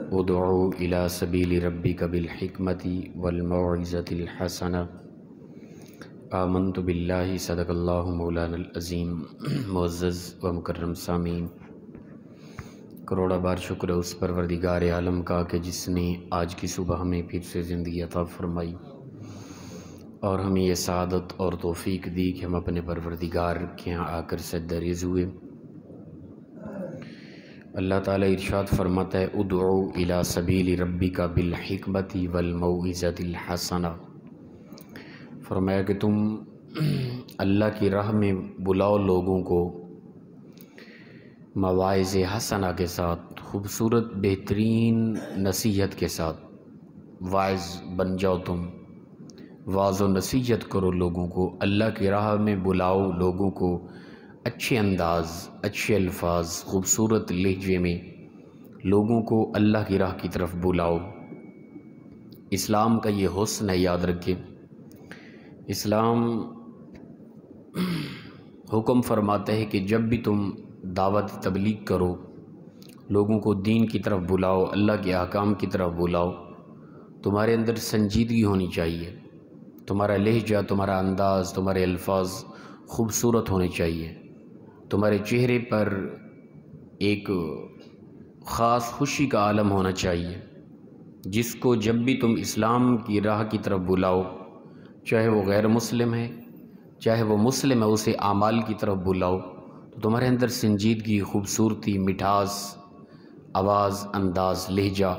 ادعو الى سبیل ربک بالحکمت والموعظۃ الحسنہ آمنت باللہ صدق اللہ مولانا العظیم۔ معزز و مکرم سامعین، کروڑا بار شکر ہے اس پروردگار عالم کا کہ جس نے آج کی صبح ہمیں پھر سے زندگی عطا فرمائی اور ہمیں یہ سعادت اور توفیق دی کہ ہم اپنے پروردگار کے یہاں آ کر سجدہ ریز ہوئے۔ اللہ تعالیٰ ارشاد فرماتا ہے ادعو الی سبیل ربک بالحکمت والموعظۃ الحسنہ، فرمایا کہ تم اللہ کی راہ میں بلاؤ لوگوں کو مواعظ حسنہ کے ساتھ، خوبصورت بہترین نصیحت کے ساتھ۔ واعظ بن جاؤ، تم واعظ و نصیحت کرو لوگوں کو، اللہ کی راہ میں بلاؤ لوگوں کو، اچھے انداز، اچھے الفاظ، خوبصورت لہجے میں لوگوں کو اللہ کی راہ کی طرف بلاؤ۔ اسلام کا یہ حسن ہے، یاد رکھیں۔ اسلام حکم فرماتا ہے کہ جب بھی تم دعوت تبلیغ کرو، لوگوں کو دین کی طرف بلاؤ، اللہ کے احکام کی طرف بلاؤ، تمہارے اندر سنجیدگی ہونی چاہیے، تمہارا لہجہ، تمہارا انداز، تمہارے الفاظ خوبصورت ہونے چاہیے، تمہارے چہرے پر ایک خاص خوشی کا عالم ہونا چاہیے، جس کو جب بھی تم اسلام کی راہ کی طرف بلاؤ، چاہے وہ غیر مسلم ہے چاہے وہ مسلم ہے، اسے اعمال کی طرف بلاؤ تو تمہارے اندر سنجیدگی، خوبصورتی، مٹھاس، آواز، انداز، لہجہ،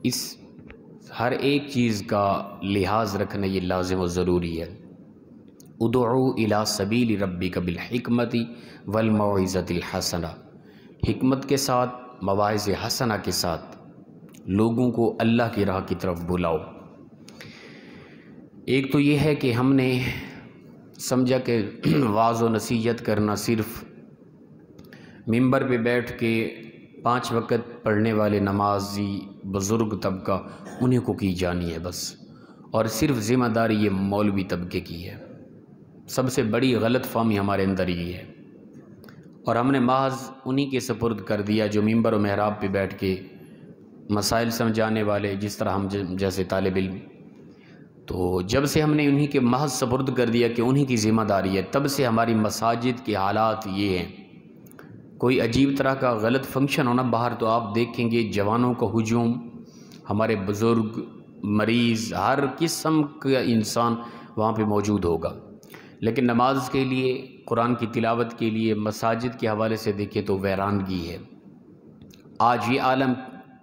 اس ہر ایک چیز کا لحاظ رکھنا یہ لازم و ضروری ہے۔ ادعو الی سبیل ربک بالحکمت والموعظۃ الحسنہ، حکمت کے ساتھ، مواعظ حسنہ کے ساتھ لوگوں کو اللہ کی راہ کی طرف بلاؤ۔ ایک تو یہ ہے کہ ہم نے سمجھا کہ وعظ و نصیحت کرنا صرف ممبر پہ بیٹھ کے 5 وقت پڑھنے والے نمازی بزرگ طبقہ انہیں کو کی جانی ہے بس، اور صرف ذمہ داری یہ مولوی طبقے کی ہے۔ سب سے بڑی غلط فہمی ہمارے اندر یہ ہے، اور ہم نے محض انہی کے سپرد کر دیا جو ممبر و محراب پہ بیٹھ کے مسائل سمجھانے والے، جس طرح ہم جیسے طالب علم، تو جب سے ہم نے انہی کے محض سپرد کر دیا کہ انہی کی ذمہ داری ہے، تب سے ہماری مساجد کے حالات یہ ہیں۔ کوئی عجیب طرح کا غلط فنکشن ہونا باہر تو آپ دیکھیں گے جوانوں کا ہجوم، ہمارے بزرگ، مریض، ہر قسم کا انسان وہاں پہ موجود ہوگا، لیکن نماز کے لیے، قرآن کی تلاوت کے لیے مساجد کے حوالے سے دیکھیں تو ویرانگی ہے۔ آج یہ عالم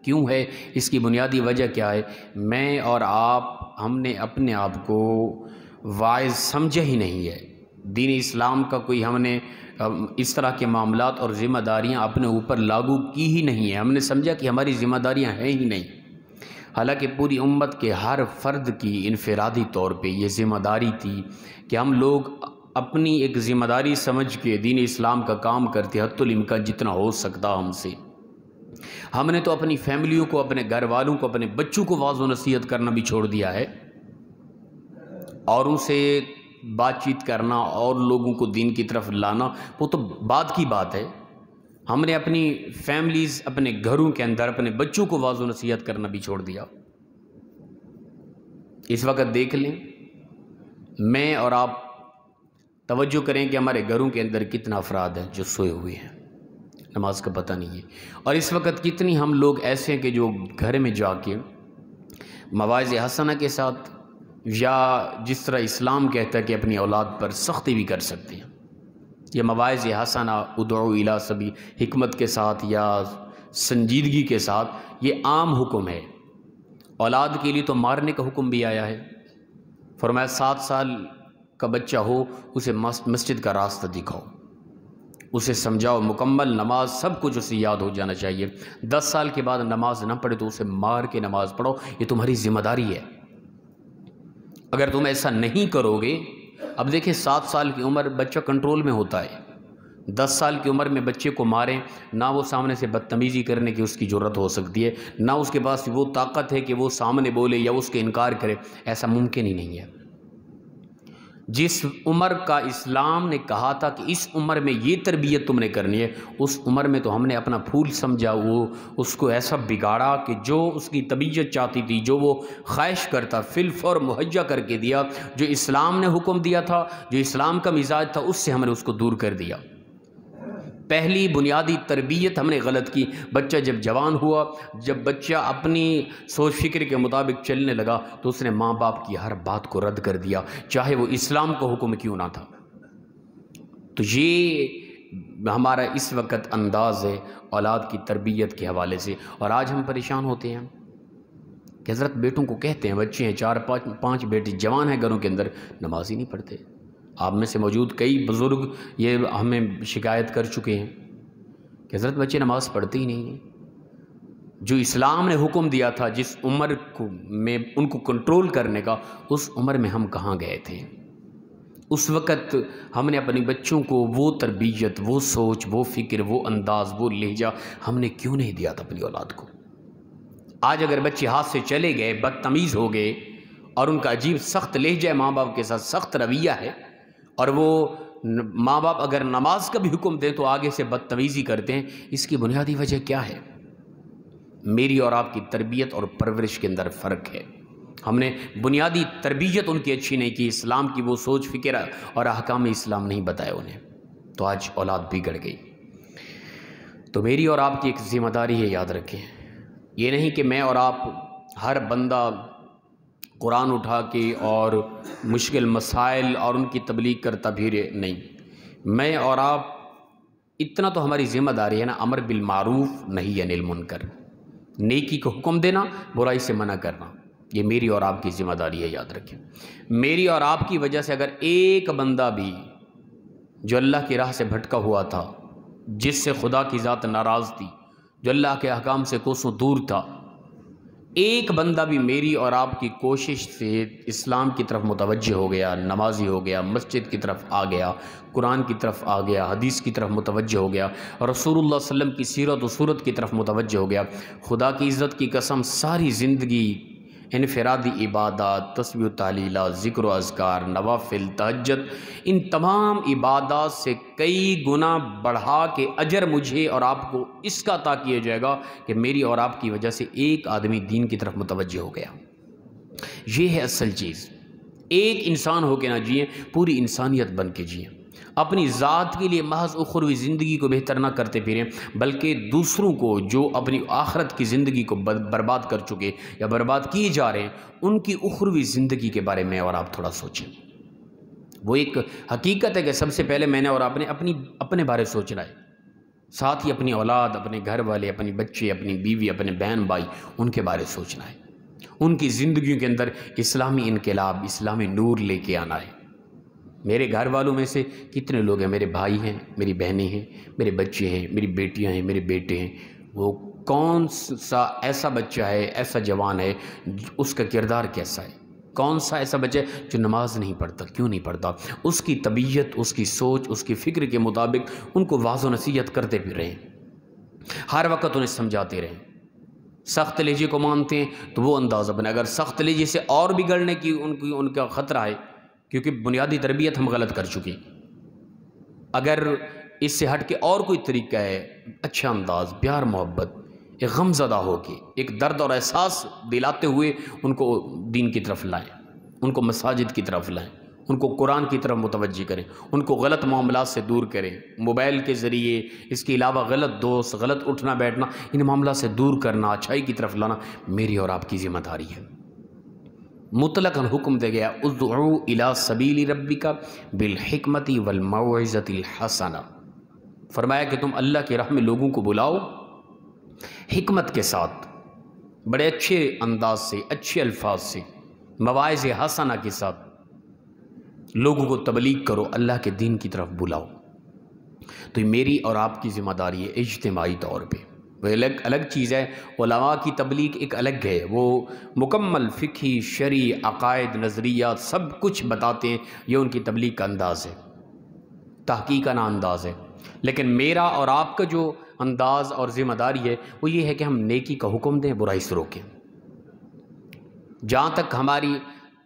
کیوں ہے؟ اس کی بنیادی وجہ کیا ہے؟ میں اور آپ، ہم نے اپنے آپ کو واعظ سمجھا ہی نہیں ہے۔ دین اسلام کا کوئی ہم نے اس طرح کے معاملات اور ذمہ داریاں اپنے اوپر لاگو کی ہی نہیں ہیں۔ ہم نے سمجھا کہ ہماری ذمہ داریاں ہیں ہی نہیں، حالانکہ پوری امت کے ہر فرد کی انفرادی طور پہ یہ ذمہ داری تھی کہ ہم لوگ اپنی ایک ذمہ داری سمجھ کے دین اسلام کا کام کرتے، حتی الامکان جتنا ہو سکتا ہم سے۔ ہم نے تو اپنی فیملیوں کو، اپنے گھر والوں کو، اپنے بچوں کو واعظ و نصیحت کرنا بھی چھوڑ دیا ہے، اوروں سے بات چیت کرنا اور لوگوں کو دین کی طرف لانا وہ تو بعد کی بات ہے۔ ہم نے اپنی فیملیز، اپنے گھروں کے اندر اپنے بچوں کو واعظ و نصیحت کرنا بھی چھوڑ دیا۔ اس وقت دیکھ لیں، میں اور آپ توجہ کریں کہ ہمارے گھروں کے اندر کتنا افراد ہیں جو سوئے ہوئے ہیں، نماز کا پتہ نہیں ہے، اور اس وقت کتنی ہم لوگ ایسے ہیں کہ جو گھر میں جا کے مواعظ حسنہ کے ساتھ، یا جس طرح اسلام کہتا ہے کہ اپنی اولاد پر سختی بھی کر سکتے ہیں۔ یہ مواعظ حسنہ ادعو الی سبیل حکمت کے ساتھ یا سنجیدگی کے ساتھ، یہ عام حکم ہے۔ اولاد کے لیے تو مارنے کا حکم بھی آیا ہے، فرمایا 7 سال کا بچہ ہو اسے مسجد کا راستہ دکھاؤ، اسے سمجھاؤ، مکمل نماز سب کچھ اسے یاد ہو جانا چاہیے۔ 10 سال کے بعد نماز نہ پڑھے تو اسے مار کے نماز پڑھو، یہ تمہاری ذمہ داری ہے۔ اگر تم ایسا نہیں کرو گے، اب دیکھیں 7 سال کی عمر بچہ کنٹرول میں ہوتا ہے، 10 سال کی عمر میں بچے کو ماریں، نہ وہ سامنے سے بدتمیزی کرنے کی اس کی جرت ہو سکتی ہے، نہ اس کے پاس وہ طاقت ہے کہ وہ سامنے بولے یا اس کے انکار کرے، ایسا ممکن ہی نہیں ہے۔ جس عمر کا اسلام نے کہا تھا کہ اس عمر میں یہ تربیت تم نے کرنی ہے، اس عمر میں تو ہم نے اپنا پھول سمجھا، وہ اس کو ایسا بگاڑا کہ جو اس کی طبیعت چاہتی تھی، جو وہ خواہش کرتا، فی الفور مہیا کر کے دیا۔ جو اسلام نے حکم دیا تھا، جو اسلام کا مزاج تھا، اس سے ہم نے اس کو دور کر دیا۔ پہلی بنیادی تربیت ہم نے غلط کی۔ بچہ جب جوان ہوا، جب بچہ اپنی سوچ فکر کے مطابق چلنے لگا، تو اس نے ماں باپ کی ہر بات کو رد کر دیا، چاہے وہ اسلام کا حکم کیوں نہ تھا۔ تو یہ ہمارا اس وقت انداز ہے اولاد کی تربیت کے حوالے سے، اور آج ہم پریشان ہوتے ہیں کہ حضرت بیٹوں کو کہتے ہیں، بچے ہیں 4-5 بیٹے جوان ہیں گھروں کے اندر، نماز ہی نہیں پڑھتے۔ آپ میں سے موجود کئی بزرگ یہ ہمیں شکایت کر چکے ہیں کہ حضرت بچے نماز پڑھتے ہی نہیں ہیں۔ جو اسلام نے حکم دیا تھا جس عمر میں ان کو کنٹرول کرنے کا، اس عمر میں ہم کہاں گئے تھے؟ اس وقت ہم نے اپنے بچوں کو وہ تربیت، وہ سوچ، وہ فکر، وہ انداز، وہ لہجہ ہم نے کیوں نہیں دیا تھا اپنی اولاد کو؟ آج اگر بچے ہاتھ سے چلے گئے، بدتمیز ہو گئے، اور ان کا عجیب سخت لہجہ ماں باپ کے ساتھ، سخت رویہ ہے، اور وہ ماں باپ اگر نماز کا بھی حکم دیں تو آگے سے بدتمیزی کرتے ہیں، اس کی بنیادی وجہ کیا ہے؟ میری اور آپ کی تربیت اور پرورش کے اندر فرق ہے۔ ہم نے بنیادی تربیت ان کی اچھی نہیں کی، اسلام کی وہ سوچ فکر اور احکام اسلام نہیں بتائے انہیں، تو آج اولاد بگڑ گئی۔ تو میری اور آپ کی ایک ذمہ داری ہے، یاد رکھیں، یہ نہیں کہ میں اور آپ ہر بندہ قرآن اٹھا کے اور مشکل مسائل اور ان کی تبلیغ کرتا پھرے، نہیں، میں اور آپ اتنا تو ہماری ذمہ داری ہے نا، امر بالمعروف نہی عن المنکر، نیکی کو حکم دینا، برائی سے منع کرنا، یہ میری اور آپ کی ذمہ داری ہے، یاد رکھیں۔ میری اور آپ کی وجہ سے اگر ایک بندہ بھی جو اللہ کی راہ سے بھٹکا ہوا تھا، جس سے خدا کی ذات ناراض تھی، جو اللہ کے احکام سے کوسوں دور تھا، ایک بندہ بھی میری اور آپ کی کوشش سے اسلام کی طرف متوجہ ہو گیا، نمازی ہو گیا، مسجد کی طرف آ گیا، قرآن کی طرف آ گیا، حدیث کی طرف متوجہ ہو گیا، اور رسول اللہ صلی اللہ علیہ وسلم کی سیرت و صورت کی طرف متوجہ ہو گیا، خدا کی عزت کی قسم ساری زندگی انفرادی عبادات، تسبیح و تحلیلات، ذکر و اذکار، نوافل، تہجد، ان تمام عبادات سے کئی گنا بڑھا کے اجر مجھے اور آپ کو اس کا عطا کیا جائے گا کہ میری اور آپ کی وجہ سے ایک آدمی دین کی طرف متوجہ ہو گیا۔ یہ ہے اصل چیز۔ ایک انسان ہو کے نہ جئیں، پوری انسانیت بن کے جئیں، اپنی ذات کے لیے محض اخروی زندگی کو بہتر نہ کرتے پھریں، بلکہ دوسروں کو جو اپنی آخرت کی زندگی کو برباد کر چکے یا برباد کیے جا رہے ہیں، ان کی اخروی زندگی کے بارے میں اور آپ تھوڑا سوچیں۔ وہ ایک حقیقت ہے کہ سب سے پہلے میں نے اور آپ نے اپنے بارے سوچنا ہے، ساتھ ہی اپنی اولاد، اپنے گھر والے، اپنے بچے، اپنی بیوی، اپنے بہن بھائی، ان کے بارے سوچنا ہے۔ ان کی زندگیوں کے اندر اسلامی انقلاب، اسلامی نور لے کے آنا ہے۔ میرے گھر والوں میں سے کتنے لوگ ہیں، میرے بھائی ہیں، میری بہنیں ہیں، میرے بچے ہیں، میری بیٹیاں ہیں، میرے بیٹے ہیں، وہ کون سا ایسا بچہ ہے، ایسا جوان ہے، اس کا کردار کیسا ہے؟ کون سا ایسا بچہ ہے جو نماز نہیں پڑھتا؟ کیوں نہیں پڑھتا؟ اس کی طبیعت، اس کی سوچ، اس کی فکر کے مطابق ان کو واعظ و نصیحت کرتے بھی رہیں، ہر وقت انہیں سمجھاتے رہیں۔ سخت لہجے کو مانتے ہیں تو وہ انداز اپنے، اگر سخت لہجے سے اور بگڑنے کی ان کا خطرہ ہے، کیونکہ بنیادی تربیت ہم غلط کر چکے، اگر اس سے ہٹ کے اور کوئی طریقہ ہے، اچھا انداز، پیار محبت، ایک غم زدہ ہو کے، ایک درد اور احساس دلاتے ہوئے ان کو دین کی طرف لائیں، ان کو مساجد کی طرف لائیں، ان کو قرآن کی طرف متوجہ کریں، ان کو غلط معاملات سے دور کریں، موبائل کے ذریعے، اس کے علاوہ غلط دوست، غلط اٹھنا بیٹھنا، ان معاملات سے دور کرنا، اچھائی کی طرف لانا میری اور آپ کی ذمہ داری ہے۔ مطلقاً حکم دے گیا، ادعو الی سبیل ربک بالحکمت والموعظۃ الحسنہ، فرمایا کہ تم اللہ کی راہ میں لوگوں کو بلاؤ حکمت کے ساتھ، بڑے اچھے انداز سے، اچھے الفاظ سے، مواعظ حسنہ کے ساتھ لوگوں کو تبلیغ کرو، اللہ کے دین کی طرف بلاؤ۔ تو یہ میری اور آپ کی ذمہ داری ہے اجتماعی طور پہ۔ وہ الگ چیز ہے، علماء کی تبلیغ ایک الگ ہے، وہ مکمل فقہی، شرعی، عقائد، نظریات سب کچھ بتاتے ہیں، یہ ان کی تبلیغ کا انداز ہے، تحقیقاً انداز ہے۔ لیکن میرا اور آپ کا جو انداز اور ذمہ داری ہے وہ یہ ہے کہ ہم نیکی کا حکم دیں، برائی سے روکیں۔ جہاں تک ہماری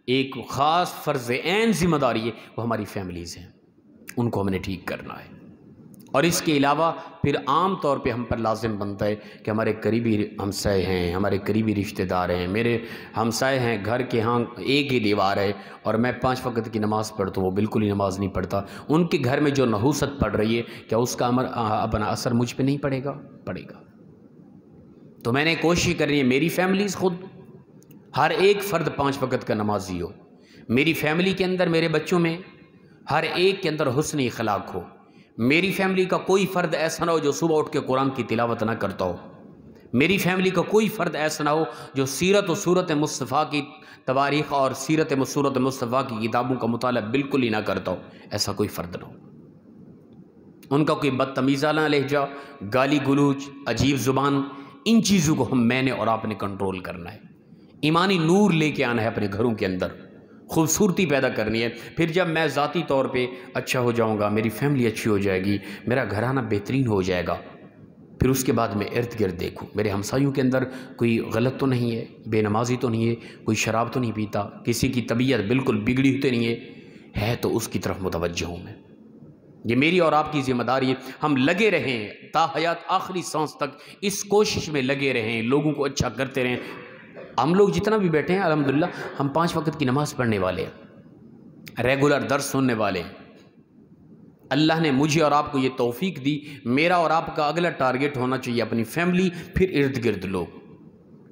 ایک خاص فرض عین ذمہ داری ہے، وہ ہماری فیملیز ہیں، ان کو ہم نے ٹھیک کرنا ہے۔ اور اس کے علاوہ پھر عام طور پہ ہم پر لازم بنتا ہے کہ ہمارے قریبی ہمسائے ہیں، ہمارے قریبی رشتہ دار ہیں، میرے ہمسائے ہیں، گھر کے ہاں ایک ہی دیوار ہے اور میں 5 وقت کی نماز پڑھتا ہوں، وہ بالکل ہی نماز نہیں پڑھتا، ان کے گھر میں جو نحوست پڑ رہی ہے کیا اس کا اپنا اثر مجھ پہ نہیں پڑے گا؟ پڑے گا۔ تو میں نے کوشش کرنی ہے میری فیملیز خود ہر ایک فرد 5 وقت کا نمازی ہو، میری فیملی کے اندر میرے بچوں میں ہر ایک کے اندر حسن اخلاق ہو، میری فیملی کا کوئی فرد ایسا نہ ہو جو صبح اٹھ کے قرآن کی تلاوت نہ کرتا ہو، میری فیملی کا کوئی فرد ایسا نہ ہو جو سیرت و صورت مصطفیٰ کی تواریخ اور سیرت و صورت مصطفیٰ کی کتابوں کا مطالعہ بالکل ہی نہ کرتا ہو، ایسا کوئی فرد نہ ہو۔ ان کا کوئی بدتمیزانہ لہجہ، گالی گلوچ، عجیب زبان، ان چیزوں کو میں نے اور آپ نے کنٹرول کرنا ہے، ایمانی نور لے کے آنا ہے اپنے گھروں کے اندر، خوبصورتی پیدا کرنی ہے۔ پھر جب میں ذاتی طور پہ اچھا ہو جاؤں گا، میری فیملی اچھی ہو جائے گی، میرا گھرانہ بہترین ہو جائے گا، پھر اس کے بعد میں ارد گرد دیکھوں میرے ہمسایوں کے اندر کوئی غلط تو نہیں ہے، بے نمازی تو نہیں ہے، کوئی شراب تو نہیں پیتا، کسی کی طبیعت بالکل بگڑی ہوتی نہیں ہے تو اس کی طرف متوجہ ہوں میں۔ یہ میری اور آپ کی ذمہ داری ہے، ہم لگے رہیں تا حیات آخری سانس تک اس کوشش میں لگے رہیں، لوگوں کو اچھا کرتے رہیں۔ ہم لوگ جتنا بھی بیٹھے ہیں الحمدللہ ہم 5 وقت کی نماز پڑھنے والے ہیں، ریگولر درس سننے والے ہیں۔ اللہ نے مجھے اور آپ کو یہ توفیق دی، میرا اور آپ کا اگلا ٹارگٹ ہونا چاہیے اپنی فیملی، پھر ارد گرد لوگ۔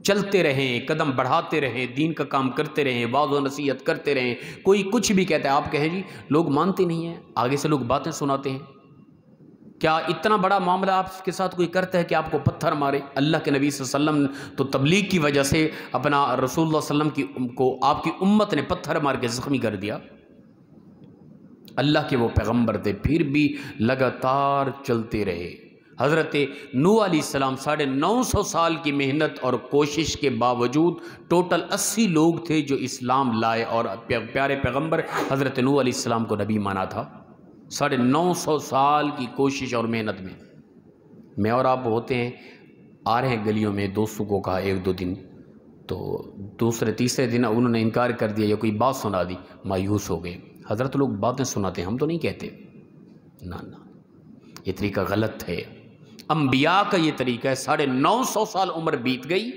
چلتے رہیں، قدم بڑھاتے رہیں، دین کا کام کرتے رہیں، واعظ و نصیحت کرتے رہیں۔ کوئی کچھ بھی کہتا ہے آپ کہیں جی لوگ مانتے نہیں ہیں، آگے سے لوگ باتیں سناتے ہیں۔ کیا اتنا بڑا معاملہ آپ کے ساتھ کوئی کرتا ہے کہ آپ کو پتھر مارے؟ اللہ کے نبی صلی اللہ علیہ وسلم تو تبلیغ کی وجہ سے اپنا رسول اللہ صلی اللہ علیہ وسلم کو آپ کی امت نے پتھر مار کے زخمی کر دیا۔ اللہ کے وہ پیغمبر تھے، پھر بھی لگاتار چلتے رہے۔ حضرت نوح علیہ السلام 950 سال کی محنت اور کوشش کے باوجود ٹوٹل 80 لوگ تھے جو اسلام لائے اور پیارے پیغمبر حضرت نوح علیہ السلام کو نبی مانا تھا۔ 950 سال کی کوشش اور محنت میں اور آپ ہوتے ہیں، آ رہے ہیں گلیوں میں، دوستوں کو کہا 1-2 دن، تو دوسرے تیسرے دن انہوں نے انکار کر دیا یا کوئی بات سنا دی، مایوس ہو گئے۔ حضرت لوگ باتیں سناتے ہیں، ہم تو نہیں کہتے، نہ یہ طریقہ غلط ہے۔ انبیاء کا یہ طریقہ ہے، 950 سال عمر بیت گئی،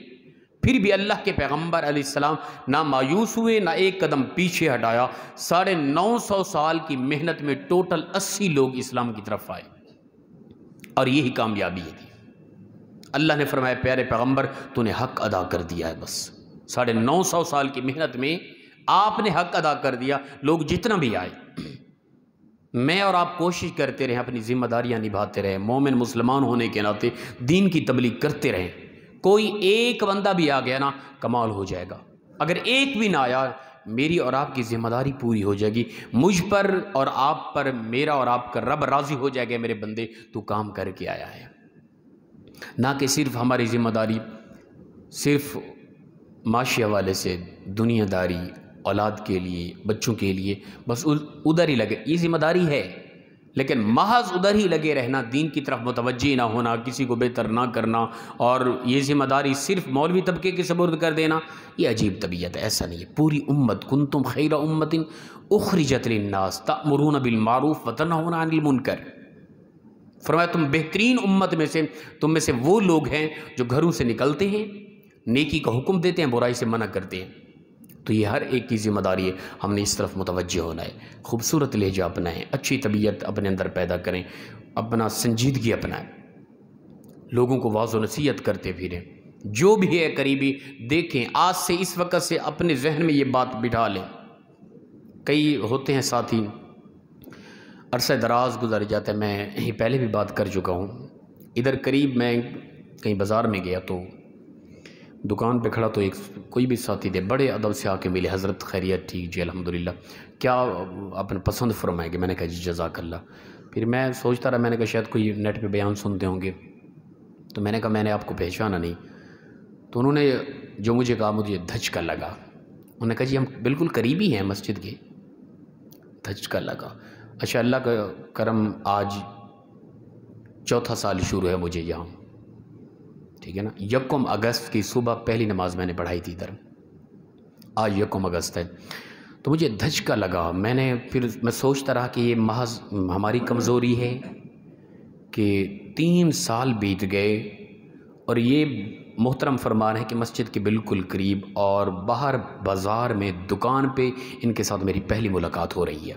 پھر بھی اللہ کے پیغمبر علیہ السلام نہ مایوس ہوئے، نہ ایک قدم پیچھے ہٹایا۔ 950 سال کی محنت میں ٹوٹل 80 لوگ اسلام کی طرف آئے، اور یہی کامیابی تھی۔ اللہ نے فرمایا پیارے پیغمبر تو نے حق ادا کر دیا ہے، بس 950 سال کی محنت میں آپ نے حق ادا کر دیا۔ لوگ جتنا بھی آئے، میں اور آپ کوشش کرتے رہیں، اپنی ذمہ داریاں نبھاتے رہیں، مومن مسلمان ہونے کے ناطے دین کی تبلیغ کرتے رہیں۔ کوئی ایک بندہ بھی آ گیا نا کمال ہو جائے گا، اگر ایک بھی نہ آیا میری اور آپ کی ذمہ داری پوری ہو جائے گی، مجھ پر اور آپ پر میرا اور آپ کا رب راضی ہو جائے گا، میرے بندے تو کام کر کے آیا ہے۔ نہ کہ صرف ہماری ذمہ داری صرف معاشی حوالے سے دنیا داری، اولاد کے لیے، بچوں کے لیے بس ادھر ہی لگے، یہ ذمہ داری ہے، لیکن محض ادھر ہی لگے رہنا، دین کی طرف متوجہ نہ ہونا، کسی کو بہتر نہ کرنا، اور یہ ذمہ داری صرف مولوی طبقے کے سپرد کر دینا، یہ عجیب طبیعت ہے، ایسا نہیں ہے۔ پوری امت، کنتم خیر امت اخرجت للناس تأمرون بالمعروف وتنہون عن المنکر، فرمایا تم بہترین امت میں سے، تم میں سے وہ لوگ ہیں جو گھروں سے نکلتے ہیں، نیکی کا حکم دیتے ہیں، برائی سے منع کرتے ہیں۔ تو یہ ہر ایک کی ذمہ داری ہے، ہم نے اس طرف متوجہ ہونا ہے۔ خوبصورت لہجہ اپنائیں، اچھی طبیعت اپنے اندر پیدا کریں، اپنا سنجیدگی اپنائیں، لوگوں کو واعظ و نصیحت کرتے پھریں، جو بھی ہے قریبی دیکھیں، آج سے اس وقت سے اپنے ذہن میں یہ بات بٹھا لیں۔ کئی ہوتے ہیں ساتھی عرصہ دراز گزر جاتا ہے، میں یہ پہلے بھی بات کر چکا ہوں، ادھر قریب میں کہیں بازار میں گیا تو دکان پہ کھڑا تو کوئی بھی ساتھی تھے، بڑے ادب سے آ کے ملے، حضرت خیریت ٹھیک جی الحمدللہ، کیا اپنے پسند فرمائیں گے؟ میں نے کہا جی جزاک اللہ۔ پھر میں سوچتا رہا، میں نے کہا شاید کوئی نیٹ پہ بیان سنتے ہوں گے، تو میں نے کہا میں نے آپ کو پہچانا نہیں، تو انہوں نے جو مجھے کہا مجھے دھچکا لگا، انہوں نے کہا جی ہم بالکل قریبی ہیں مسجد کے۔ دھچکا لگا، اچھا اللہ کا کرم آج 4تھا سال شروع ہے مجھے یہاں، ٹھیک ہے نا، 1 اگست کی صبح پہلی نماز میں نے پڑھائی تھی ادھر، آج 1 اگست ہے۔ تو مجھے دھچکا لگا، میں سوچتا رہا کہ یہ محض ہماری کمزوری ہے کہ 3 سال بیت گئے اور یہ محترم فرمان ہے کہ مسجد کے بالکل قریب اور باہر بازار میں دکان پہ ان کے ساتھ میری پہلی ملاقات ہو رہی ہے۔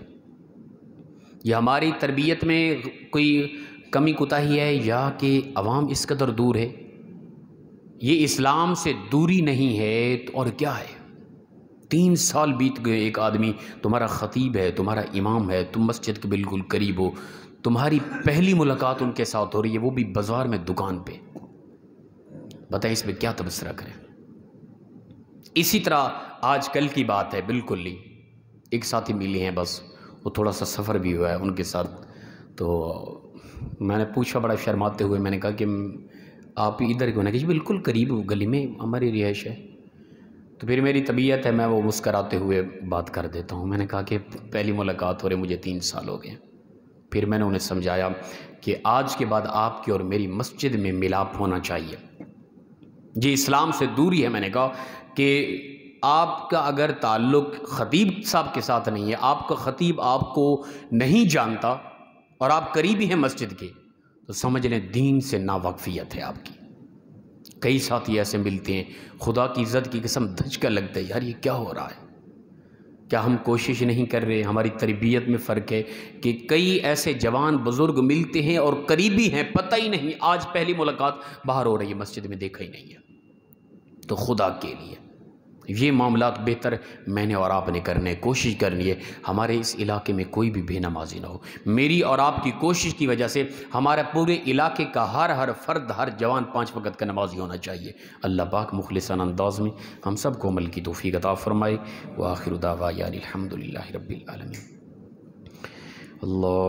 یہ ہماری تربیت میں کوئی کمی کوتاہی ہے یا کہ عوام اس قدر دور ہے؟ یہ اسلام سے دوری نہیں ہے تو اور کیا ہے؟ 3 سال بیت گئے، ایک آدمی تمہارا خطیب ہے، تمہارا امام ہے، تم مسجد کے بالکل قریب ہو، تمہاری پہلی ملاقات ان کے ساتھ ہو رہی ہے، وہ بھی بازار میں دکان پہ۔ بتائیں اس میں کیا تبصرہ کریں؟ اسی طرح آج کل کی بات ہے، بالکل ہی ایک ساتھی ملی ہیں، بس وہ تھوڑا سا سفر بھی ہوا ہے ان کے ساتھ، تو میں نے پوچھا بڑا شرماتے ہوئے، میں نے کہا کہ آپ ادھر کیوں؟ نے کہ بالکل قریب گلی میں ہماری رہائش ہے۔ تو پھر میری طبیعت ہے، میں وہ مسکراتے ہوئے بات کر دیتا ہوں۔ میں نے کہا کہ پہلی ملاقات ہو رہے مجھے 3 سال ہو گئے۔ پھر میں نے انہیں سمجھایا کہ آج کے بعد آپ کی اور میری مسجد میں ملاپ ہونا چاہیے، جی اسلام سے دوری ہے۔ میں نے کہا کہ آپ کا اگر تعلق خطیب صاحب کے ساتھ نہیں ہے، آپ کا خطیب آپ کو نہیں جانتا اور آپ قریبی ہیں مسجد کے، تو سمجھ لیں دین سے ناواقفیت ہے آپ کی۔ کئی ساتھی ایسے ملتے ہیں، خدا کی عزت کی قسم دھچکا لگتا ہے، یار یہ کیا ہو رہا ہے؟ کیا ہم کوشش نہیں کر رہے؟ ہماری تربیت میں فرق ہے کہ کئی ایسے جوان بزرگ ملتے ہیں اور قریبی ہیں، پتہ ہی نہیں، آج پہلی ملاقات باہر ہو رہی ہے، مسجد میں دیکھا ہی نہیں ہے۔ تو خدا کے لیے یہ معاملات بہتر میں نے اور آپ نے کرنے کوشش کرنی ہے، ہمارے اس علاقے میں کوئی بھی بے نمازی نہ ہو۔ میری اور آپ کی کوشش کی وجہ سے ہمارے پورے علاقے کا ہر فرد، ہر جوان 5 وقت کا نمازی ہونا چاہیے۔ اللہ پاک مخلصانہ انداز میں ہم سب کو عمل کی توفیق عطا فرمائے۔ وآخر دعوانا الحمدللہ رب العالمین۔ اللہ